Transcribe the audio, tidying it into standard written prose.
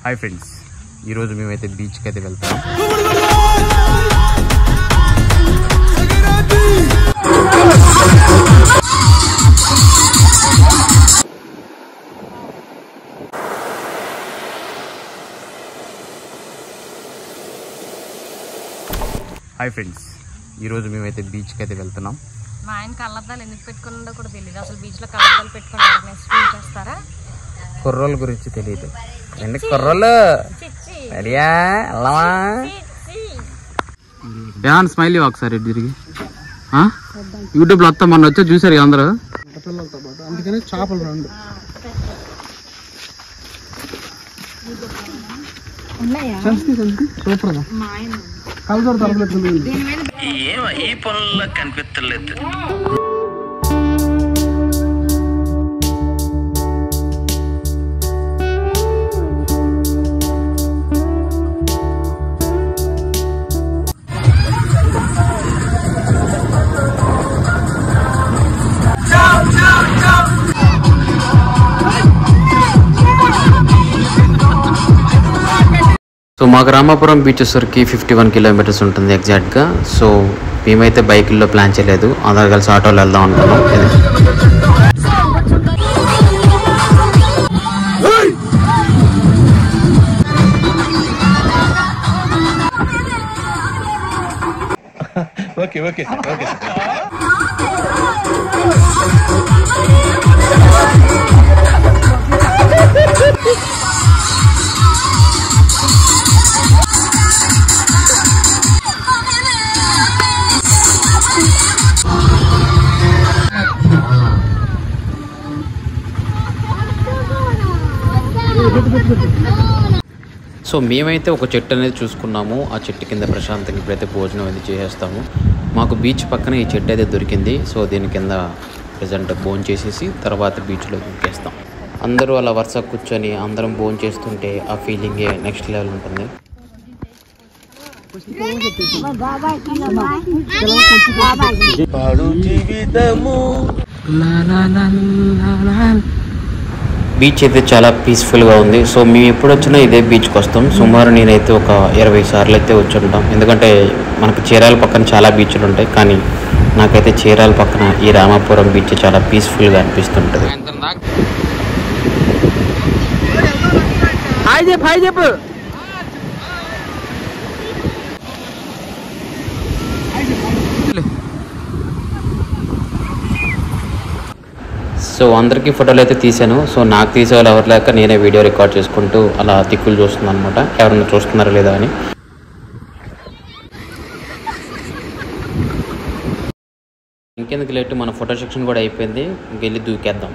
Hi friends, ఈరోజు మేమైతే బీచ్కి అయితే వెళ్తాం. హాయ్ ఫ్రెండ్స్, ఈరోజు మేమైతే బీచ్కి అయితే వెళ్తున్నాం. మా ఆయన కళ్ళద్దాలు ఎందుకు పెట్టుకున్నాడో కూడా తెలియదు. అసలు బీచ్లో కళ్ళద్దాలు పెట్టుకుని చేస్తారా? కుర్రోళ్ళ గురించి తెలియదు. ఎందుకు కుర్రోళ్ళు రెడీయా వెళ్ళవా? ఏమన్నా స్మైల్ ఒకసారి తిరిగి యూట్యూబ్లో వస్తాం. మొన్న వచ్చి చూసారు అందరూ పిల్లలతో పాటు, అందుకని చేపలు రెండు సూపర్గా కలదోడు తరగలేదు. ఈ పనుల్లో కనిపించలేదు. సో మాకు రామాపురం బీచ్ వచ్చేసరికి 51 కిలోమీటర్స్ ఉంటుంది ఎగ్జాక్ట్గా. సో మేమైతే బైకుల్లో ప్లాన్ చేయలేదు, అందరు కలిసి ఆటోలో వెళ్దాం అనుకున్నాం. Okay okay okay. సో మేమైతే ఒక చెట్టు అనేది చూసుకున్నాము. ఆ చెట్టు కింద ప్రశాంతంగా ఇప్పుడైతే భోజనం అనేది చేసేస్తాము. మాకు బీచ్ పక్కన ఈ చెట్టు అయితే దొరికింది. సో దీని కింద ప్రజెంట్ భోజనం చేసేసి తర్వాత బీచ్లో దూకేస్తాం. అందరూ అలా వరుస కూర్చొని అందరం భోజనం చేస్తుంటే ఆ ఫీలింగే నెక్స్ట్ లెవెల్ ఉంటుంది. బీచ్ అయితే చాలా పీస్ఫుల్గా ఉంది. సో మేము ఎప్పుడు వచ్చినా ఇదే బీచ్కి వస్తాం. సుమారు నేనైతే ఒక 20 సార్లు అయితే వచ్చి ఉంటాం. ఎందుకంటే మనకు చీరాల పక్కన చాలా బీచ్లు ఉంటాయి, కానీ నాకైతే చీరాల పక్కన ఈ రామాపురం బీచ్ చాలా పీస్ఫుల్గా అనిపిస్తుంటుంది. సో అందరికీ ఫోటోలు అయితే తీసాను. సో నాకు తీసే వాళ్ళు ఎవరు లేక నేనే వీడియో రికార్డ్ చేసుకుంటూ అలా దిక్కులు చూస్తున్నాను అనమాట, ఎవరన్నా చూస్తున్నారా లేదా అని. ఇంకెందుకు లేట్, మన ఫోటో సెక్షన్ కూడా అయిపోయింది, ఇంకెళ్ళి దూకేద్దాం.